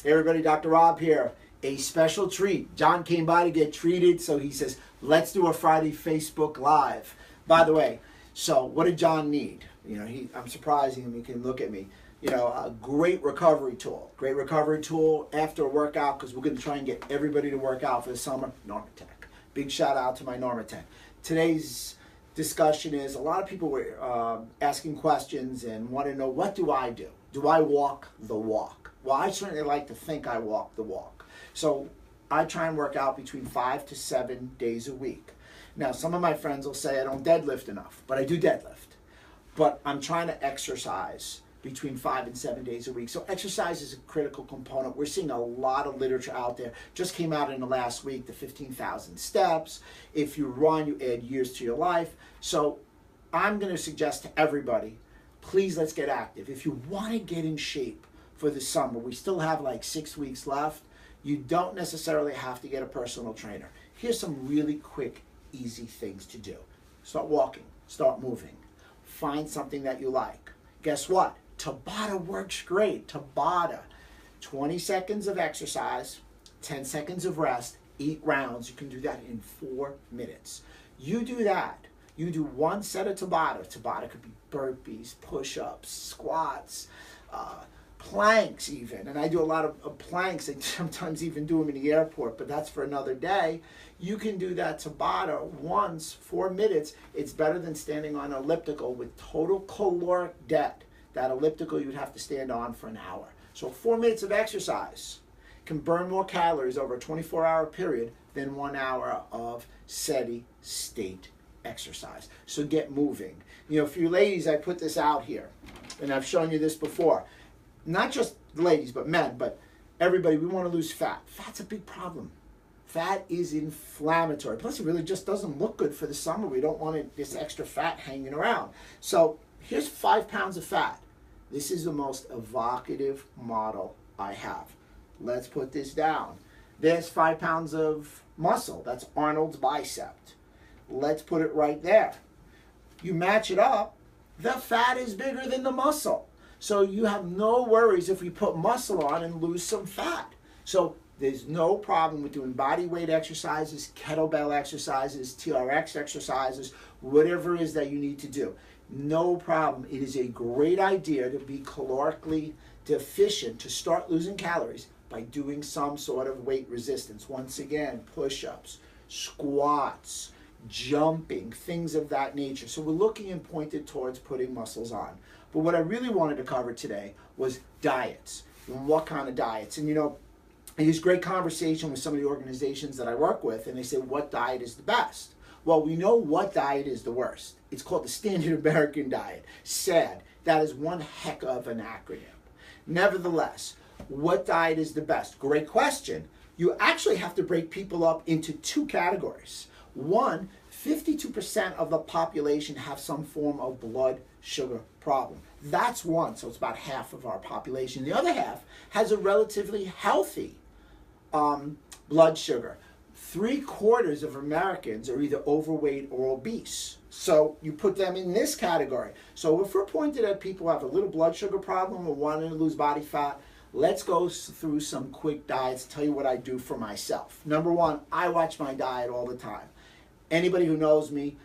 Hey everybody, Dr. Rob here. A special treat. John came by to get treated, so he says, let's do a Friday Facebook Live. By the way, so what did John need? I'm surprising him. He can look at me. A great recovery tool. Great recovery tool after a workout, because we're going to try and get everybody to work out for the summer. Normatec. Big shout out to my Normatec. Today's discussion is, a lot of people were asking questions and want to know, what do I do? Do I walk the walk? Well, I certainly like to think I walk the walk. So I try and work out between 5 to 7 days a week. Now, some of my friends will say I don't deadlift enough, but I do deadlift. But I'm trying to exercise between 5 and 7 days a week. So exercise is a critical component. We're seeing a lot of literature out there. Just came out in the last week, the 15,000 steps. If you run, you add years to your life. So I'm going to suggest to everybody, please let's get active. If you want to get in shape for the summer, we still have like 6 weeks left. You don't necessarily have to get a personal trainer. Here's some really quick, easy things to do. Start walking, start moving. Find something that you like. Guess what? Tabata works great. Tabata, 20 seconds of exercise, 10 seconds of rest, 8 rounds. You can do that in 4 minutes. You do that. You do 1 set of Tabata. Tabata could be burpees, push-ups, squats, planks even. And I do a lot of planks. I sometimes even do them in the airport, but that's for another day. You can do that Tabata once, 4 minutes. It's better than standing on an elliptical with total caloric debt. That elliptical you'd have to stand on for an hour. So 4 minutes of exercise can burn more calories over a 24-hour period than 1 hour of steady state exercise. So get moving. For you ladies, I put this out here, and I've shown you this before. Not just the ladies, but men, but everybody, we want to lose fat. Fat's a big problem. Fat is inflammatory. Plus, it really just doesn't look good for the summer. We don't want this extra fat hanging around. So here's 5 pounds of fat. This is the most evocative model I have. Let's put this down. There's 5 pounds of muscle. That's Arnold's bicep. Let's put it right there. You match it up, the fat is bigger than the muscle. So you have no worries if we put muscle on and lose some fat. So there's no problem with doing body weight exercises, kettlebell exercises, TRX exercises, whatever it is that you need to do. No problem. It is a great idea to be calorically deficient, to start losing calories by doing some sort of weight resistance. Once again, push-ups, squats, jumping, things of that nature. So we're looking and pointed towards putting muscles on. But what I really wanted to cover today was diets. And what kind of diets? And I use great conversation with some of the organizations that I work with, and they say, what diet is the best? Well, we know what diet is the worst. It's called the Standard American Diet. SAD. That is one heck of an acronym. Nevertheless, what diet is the best? Great question. You actually have to break people up into 2 categories. One, 52% of the population have some form of blood sugar problem. That's one, so it's about half of our population. The other half has a relatively healthy blood sugar. 3/4 of Americans are either overweight or obese. So you put them in this category. So if we're pointed at people who have a little blood sugar problem or wanting to lose body fat, let's go through some quick diets, tell you what I do for myself. Number 1, I watch my diet all the time. Anybody who knows me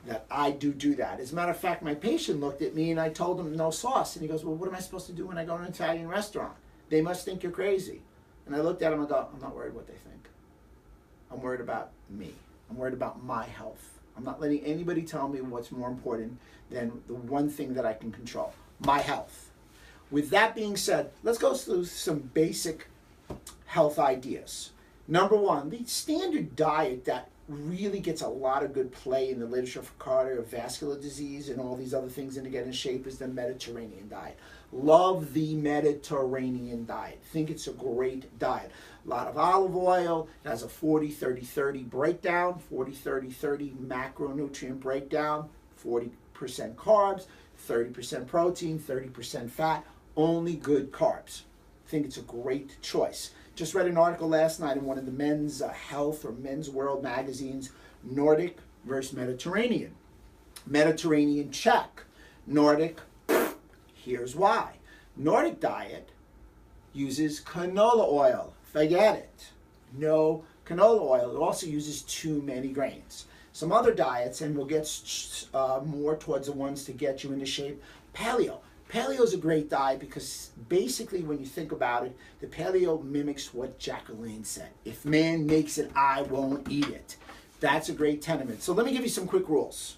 that I do that. As a matter of fact, my patient looked at me and I told him no sauce. And he goes, well, what am I supposed to do when I go to an Italian restaurant? They must think you're crazy. And I looked at him and I go, I'm not worried what they think. I'm worried about me. I'm worried about my health. I'm not letting anybody tell me what's more important than the one thing that I can control, my health. With that being said, let's go through some basic health ideas. Number 1, the standard diet that really gets a lot of good play in the literature for cardiovascular disease and all these other things and to get in shape is the Mediterranean diet. Love the Mediterranean diet. Think it's a great diet. A lot of olive oil. It has a 40-30-30 breakdown, 40-30-30 macronutrient breakdown, 40% carbs, 30% protein, 30% fat, only good carbs. Think it's a great choice. Just read an article last night in one of the Men's Health or Men's World magazines, Nordic versus Mediterranean. Mediterranean, check. Nordic, here's why. Nordic diet uses canola oil. Forget it. No canola oil. It also uses too many grains. Some other diets, and we'll get more towards the ones to get you into shape. Paleo. Paleo is a great diet because basically when you think about it, the paleo mimics what Jacqueline said. If man makes it, I won't eat it. That's a great tenement. So let me give you some quick rules.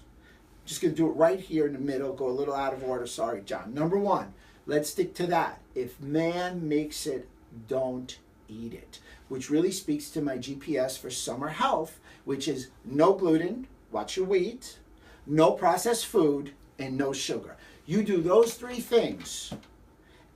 Just going to do it right here in the middle, go a little out of order. Sorry, John. Number one, let's stick to that. If man makes it, don't eat it. Which really speaks to my GPS for summer health, which is no gluten, watch your wheat, no processed food, and no sugar. You do those three things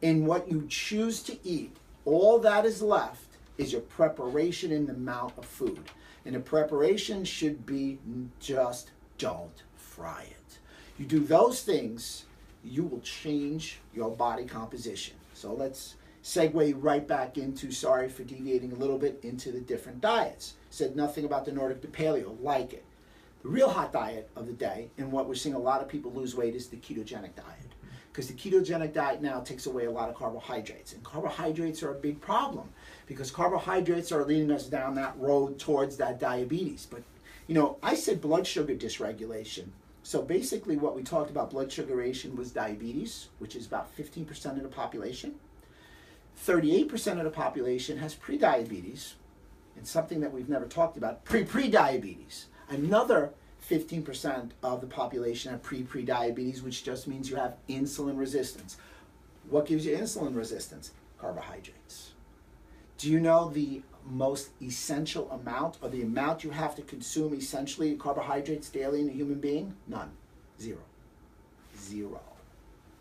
in what you choose to eat. All that is left is your preparation and the amount of food. And the preparation should be just don't fry it. You do those things, you will change your body composition. So let's segue right back into, sorry for deviating a little bit, into the different diets. Said nothing about the Nordic, the paleo, like it. The real hot diet of the day, and what we're seeing a lot of people lose weight, is the ketogenic diet. Because the ketogenic diet now takes away a lot of carbohydrates. And carbohydrates are a big problem because carbohydrates are leading us down that road towards that diabetes. But, you know, I said blood sugar dysregulation. So basically what we talked about blood sugaration was diabetes, which is about 15% of the population. 38% of the population has prediabetes, and something that we've never talked about, pre-diabetes. Another 15% of the population have pre-diabetes, which just means you have insulin resistance. What gives you insulin resistance? Carbohydrates. Do you know the most essential amount, or the amount you have to consume essentially carbohydrates daily in a human being? None. Zero. Zero.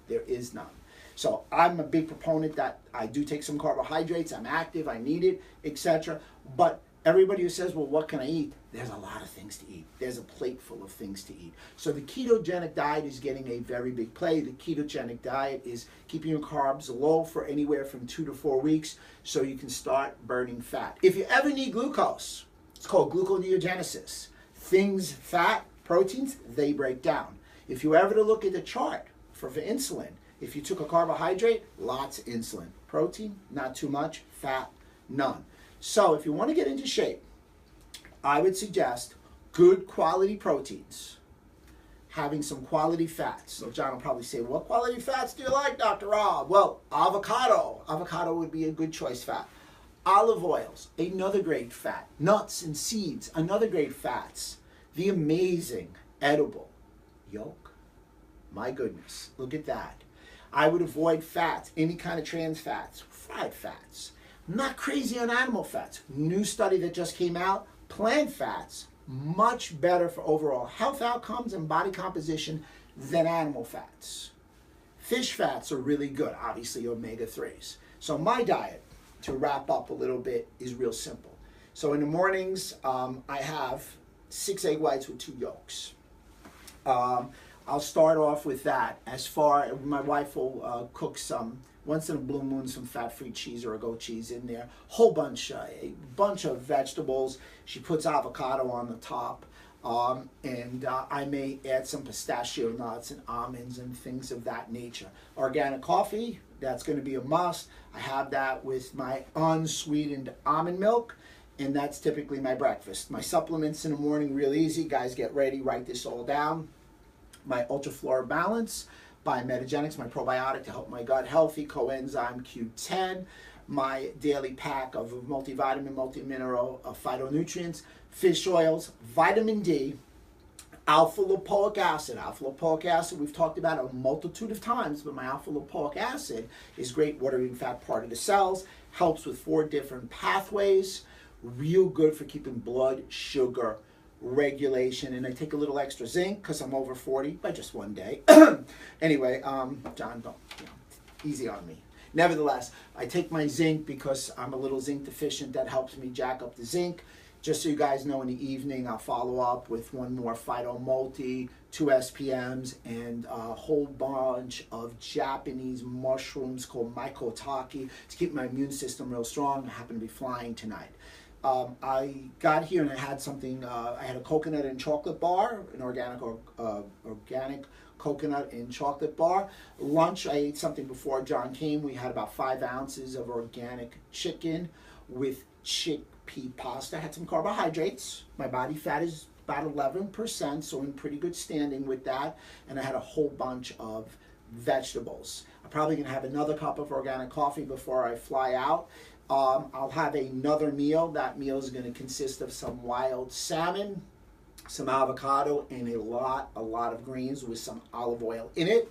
There is none. So I'm a big proponent that I do take some carbohydrates, I'm active, I need it, etc. But everybody who says, well, what can I eat? There's a lot of things to eat. There's a plate full of things to eat. So the ketogenic diet is getting a very big play. The ketogenic diet is keeping your carbs low for anywhere from 2 to 4 weeks so you can start burning fat. If you ever need glucose, it's called gluconeogenesis. Things, fat, proteins, they break down. If you ever to look at the chart for insulin, if you took a carbohydrate, lots of insulin. Protein, not too much. Fat, none. So if you want to get into shape, I would suggest good quality proteins, having some quality fats. So John will probably say, what quality fats do you like, Dr. Rob? Well, avocado. Avocado would be a good choice fat. Olive oils, another great fat. Nuts and seeds, another great fats. The amazing edible yolk. My goodness, look at that. I would avoid fats, any kind of trans fats, fried fats. I'm not crazy on animal fats. New study that just came out, plant fats, much better for overall health outcomes and body composition than animal fats. Fish fats are really good, obviously omega-3s. So my diet, to wrap up a little bit, is real simple. So in the mornings, I have 6 egg whites with 2 yolks. I'll start off with that. As far, my wife will cook some, once in a blue moon, some fat-free cheese or a goat cheese in there. A bunch of vegetables. She puts avocado on the top. And I may add some pistachio nuts and almonds and things of that nature. Organic coffee, that's going to be a must. I have that with my unsweetened almond milk. And that's typically my breakfast. My supplements in the morning, real easy. Guys, get ready, write this all down. My Ultraflora Balance by Metagenics, my probiotic to help my gut healthy, coenzyme Q10, my daily pack of multivitamin, multimineral phytonutrients, fish oils, vitamin D, alpha-lipoic acid. Alpha-lipoic acid we've talked about a multitude of times, but my alpha-lipoic acid is great watering fat part of the cells, helps with 4 different pathways, real good for keeping blood sugar regulation, and I take a little extra zinc because I'm over 40 by just one day. Anyway, John, don't, easy on me. Nevertheless, I take my zinc because I'm a little zinc deficient. That helps me jack up the zinc. Just so you guys know, in the evening, I'll follow up with 1 more phytomulti, 2 SPMs, and a whole bunch of Japanese mushrooms called maitake to keep my immune system real strong. I happen to be flying tonight. I got here and I had something. I had a coconut and chocolate bar, an organic coconut and chocolate bar. Lunch, I ate something before John came. We had about 5 ounces of organic chicken with chickpea pasta. I had some carbohydrates. My body fat is about 11%, so in pretty good standing with that. And I had a whole bunch of vegetables. I'm probably going to have another cup of organic coffee before I fly out. I'll have another meal. That meal is going to consist of some wild salmon, some avocado, and a lot of greens with some olive oil in it.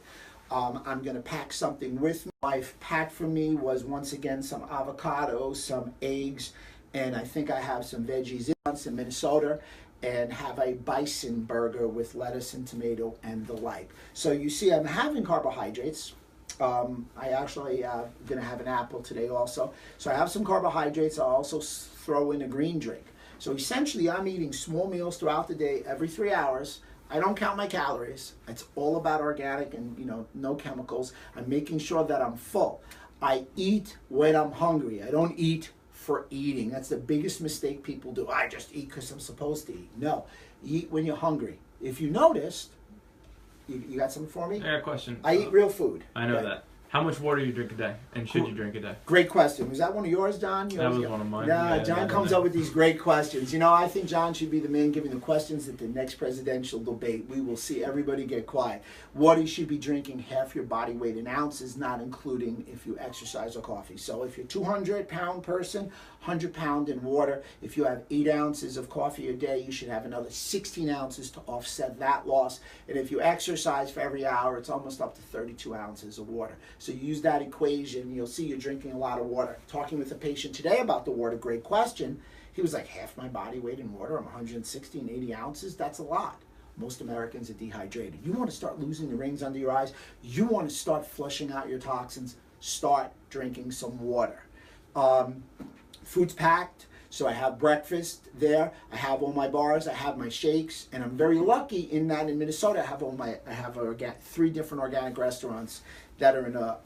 I'm going to pack something with me. My wife packed for me was once again some avocado, some eggs, and I think I have some veggies in Minnesota, and have a bison burger with lettuce and tomato and the like. So you see I'm having carbohydrates. I actually going to have an apple today also. So I have some carbohydrates. I'll also throw in a green drink. So essentially I'm eating small meals throughout the day every 3 hours. I don't count my calories. It's all about organic and no chemicals. I'm making sure that I'm full. I eat when I'm hungry. I don't eat for eating. That's the biggest mistake people do. I just eat because I'm supposed to eat. No, eat when you're hungry. If you noticed, you got something for me? I got a question. I eat real food. I know that. How much water do you drink a day? And should you drink a day? Great question. Was that one of yours, John? That was one of mine. Nah, John comes up with these great questions. I think John should be the man giving the questions at the next presidential debate. We will see everybody get quiet. Water, you should be drinking half your body weight in ounces, not including if you exercise or coffee. So if you're a 200-pound person, 100 pound in water. If you have 8 ounces of coffee a day, you should have another 16 ounces to offset that loss. And if you exercise for every hour, it's almost up to 32 ounces of water. So use that equation. You'll see you're drinking a lot of water. Talking with a patient today about the water, great question. He was like, half my body weight in water, I'm 160 and 80 ounces. That's a lot. Most Americans are dehydrated. You want to start losing the rings under your eyes. You want to start flushing out your toxins. Start drinking some water. Food's packed. So I have breakfast there. I have all my bars. I have my shakes, and I'm very lucky in that in Minnesota I have 3 different organic restaurants that are in a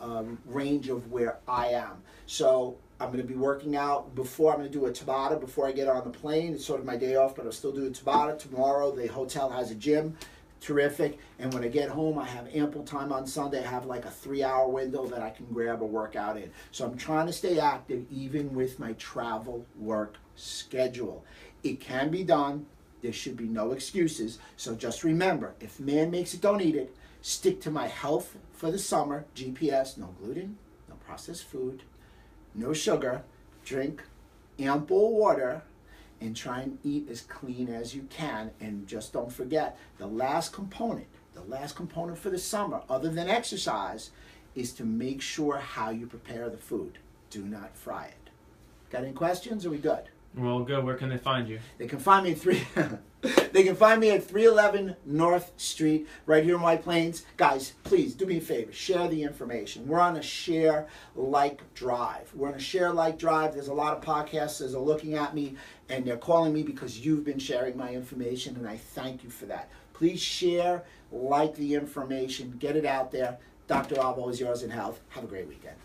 range of where I am. So I'm going to be working out before. I'm going to do a Tabata before I get on the plane. It's sort of my day off, but I'll still do a Tabata tomorrow. The hotel has a gym. Terrific. And when I get home, I have ample time on Sunday. I have like a 3-hour window that I can grab a workout in. So I'm trying to stay active even with my travel work schedule. It can be done. There should be no excuses. So just remember, if man makes it, don't eat it. Stick to my health for the summer, GPS, no gluten, no processed food, no sugar, drink ample water, and try and eat as clean as you can. And just don't forget, the last component for the summer, other than exercise, is to make sure how you prepare the food. Do not fry it. Got any questions? Are we good? Well, good. Where can they find you? They can find me at They can find me at 311 North Street, right here in White Plains. Guys, please do me a favor. Share the information. We're on a share-like drive. There's a lot of podcasters that are looking at me, and they're calling me because you've been sharing my information, and I thank you for that. Please share, like the information, get it out there. Dr. Albo is yours in health. Have a great weekend.